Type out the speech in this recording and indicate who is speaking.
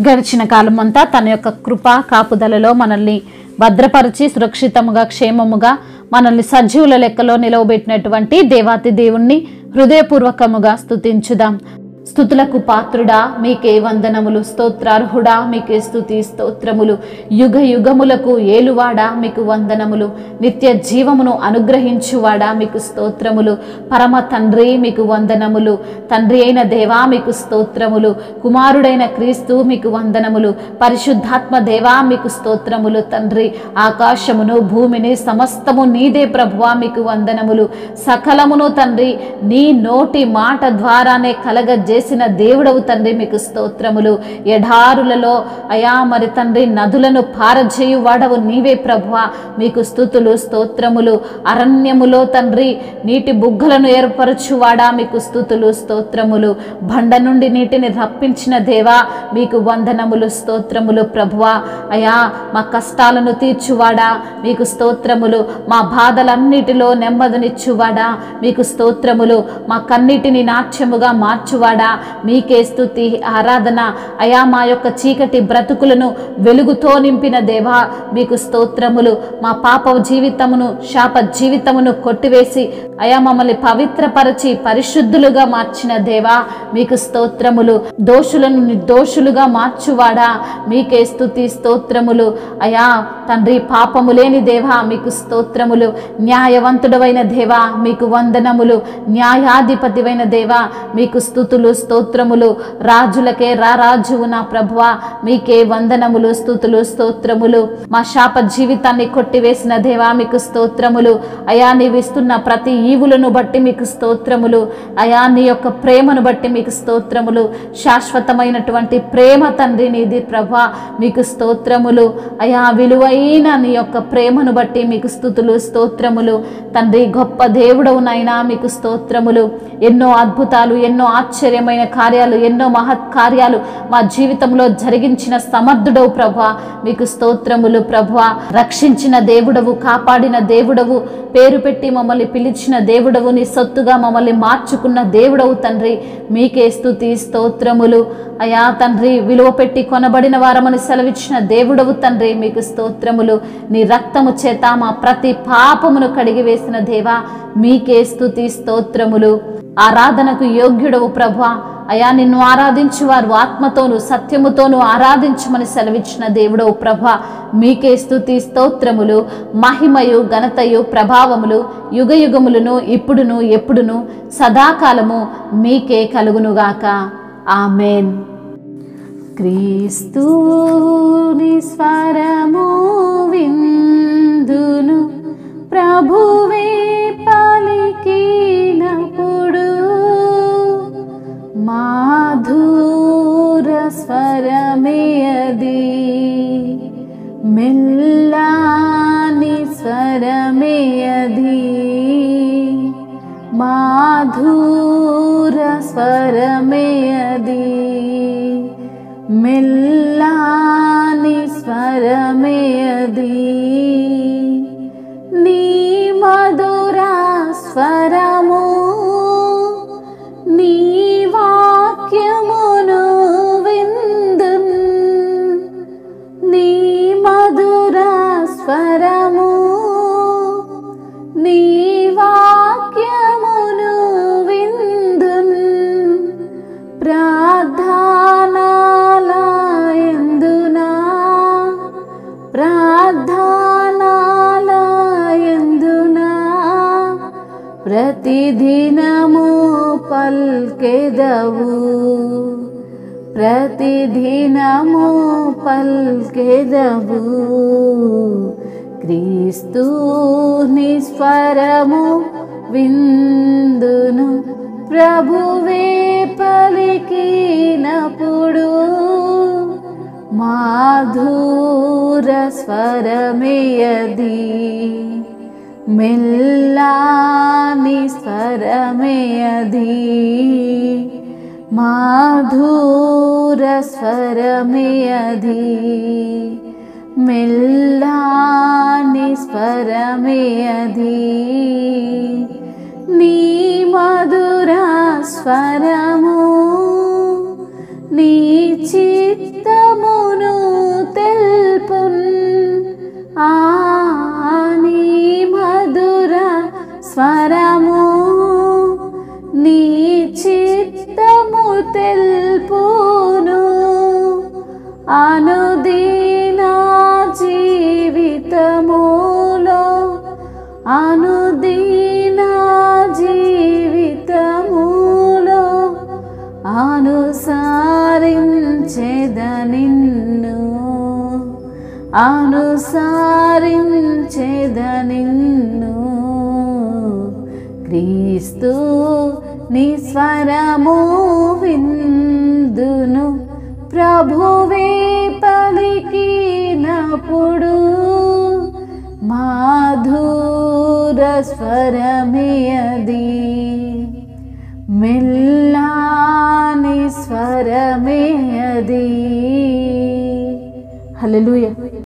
Speaker 1: గడిచిన కాలం అంతా తన యొక్క కృప కాపుదలలో మనల్ని భద్రపరిచి సురక్షితముగా క్షేమముగా మనల్ని సజీవుల లెక్కలో నిలవబెట్టినటువంటి దేవాతి దేవుణ్ణి హృదయపూర్వకముగా స్తుతించుదాం. స్తుతులకు పాత్రుడా మీకే వందనములు, స్తోత్రార్హుడా మీకే స్తుతి స్తోత్రములు, యుగ యుగములకు ఏలువాడా మీకు వందనములు, నిత్య జీవమును అనుగ్రహించువాడా మీకు స్తోత్రములు, పరమ తండ్రి మీకు వందనములు, తండ్రి అయిన దేవా మీకు స్తోత్రములు, కుమారుడైన క్రీస్తు మీకు వందనములు, పరిశుద్ధాత్మ దేవా మీకు స్తోత్రములు. తండ్రి ఆకాశమును భూమిని సమస్తము నీదే ప్రభువా మీకు వందనములు. సకలమును తండ్రి నీ నోటి మాట ద్వారానే కలగజేసిన దేవుడవు తండ్రి మీకు స్తోత్రములు. ఎడారులలో అయా మరి తండ్రి నదులను పారజేయు వాడవు నీవే ప్రభువా మీకు స్తుతులు స్తోత్రములు. అరణ్యములో తండ్రి నీటి బుగ్గలను ఏర్పరచువాడా మీకు స్తుతులు స్తోత్రములు. బండ నుండి నీటిని రప్పించిన దేవా మీకు వందనములు స్తోత్రములు ప్రభువా. అయా మా కష్టాలను తీర్చువాడా మీకు స్తోత్రములు. మా బాధలన్నిటిలో నెమ్మదినిచ్చువాడా మీకు స్తోత్రములు. మా కన్నిటిని నాట్యముగా మార్చువాడా మీకే స్తుతి ఆరాధన. అయా మా యొక్క చీకటి బ్రతుకులను వెలుగుతో నింపిన దేవా మీకు స్తోత్రములు. మా పాప జీవితమును శాప జీవితమును కొట్టివేసి అయా మమ్మల్ని పవిత్రపరచి పరిశుద్ధులుగా మార్చిన దేవా మీకు స్తోత్రములు. దోషులను నిర్దోషులుగా మార్చువాడా మీకే స్తుతి స్తోత్రములు. అయా తండ్రి పాపము లేని దేవా మీకు స్తోత్రములు. న్యాయవంతుడవైన దేవా మీకు వందనములు. న్యాయాధిపతివైన దేవా మీకు స్తుతులు స్తోత్రములు. రాజులకే రారాజువు నా ప్రభువా మీకే వందనములు స్తుతులు స్తోత్రములు. మా శాప జీవితాన్ని కొట్టివేసిన దేవా మీకు స్తోత్రములు. అయా నీవిస్తున్న ప్రతి ఈవులను బట్టి మీకు స్తోత్రములు. అయా నీ యొక్క ప్రేమను బట్టి మీకు స్తోత్రములు. శాశ్వతమైనటువంటి ప్రేమ తండ్రి నీది ప్రభువా మీకు స్తోత్రములు. అయా విలువైన నీ యొక్క ప్రేమను బట్టి మీకు స్తుతులు స్తోత్రములు. తండ్రి గొప్ప దేవుడవునైనా మీకు స్తోత్రములు. ఎన్నో అద్భుతాలు, ఎన్నో ఆశ్చర్యమైన కార్యాలు, ఎన్నో మహత్ కార్యాలు మా జీవితంలో జరిగించిన సమర్థుడవు ప్రభువా మీకు స్తోత్రములు ప్రభువా. రక్షించిన దేవుడవు, కాపాడిన దేవుడవు, పేరు పెట్టి మమ్మల్ని పిలిచిన దేవుడవు, నీ సొత్తుగా మమ్మల్ని మార్చుకున్న దేవుడవు తండ్రి మీకే స్తుతి స్తోత్రములు. అయా తండ్రి విలువ పెట్టి కొనబడిన వారమని సెలవిచ్చిన దేవుడవు తండ్రి మీకు స్తోత్రములు. నీ రక్తము చేత మా ప్రతి పాపమును కడిగివేసిన దేవా మీకే స్తుతి స్తోత్రములు. ఆరాధనకు యోగ్యుడవు ప్రభువా. అయా నిన్ను ఆరాధించు వారు ఆత్మతోను సత్యముతోను ఆరాధించమని సెలవిచ్చిన దేవుడవు ప్రభా మీకే స్తుతి స్తోత్రములు. మహిమయు ఘనతయు ప్రభావములు యుగ యుగములను ఇప్పుడును ఎప్పుడును సదాకాలము మీకే కలుగునుగాక. ఆమేన్. క్రీస్తుని స్వరము విందును ప్రభువే పలికినప్పుడు మాధుర స్వరమే అది, మెల్లాని స్వరమే అది, మాధుర స్వరమే అది, మెల్లాని స్వరమే అది. నీ మధుర స్వరము నీ వాక్యమును విందున్, నీ మధుర స్వరము నీ వాక్యమును విందున్. ప్రార్థనాలయందునా ప్రార్థనాలయందునా ప్రతిదినము పల్కెదవు, ప్రతిదినము పల్కెదవు. క్రీస్తుని స్వరము విందును ప్రభువే పలికినప్పుడు మాధుర స్వరమే అది, మెల్లాని స్వరమే అది, మాధుర స్వరమే అది, మెల్లాని స్వరమే అది. నీ మధుర స్వరము నీ చిత్తమును తెల్పున్ నీ మధుర స్వరము నీ చిత్తము తెల్పును అనుదిన జీవితములో అనుదిన జీవితములో అనుసరించెద నిన్ను అనుసరించెద నిన్ను క్రీస్తు నీ స్వరము విందును ప్రభువే పలికినప్పుడు మాధుర స్వరమే అది మెల్లాని స్వరమే అది. హల్లెలూయా.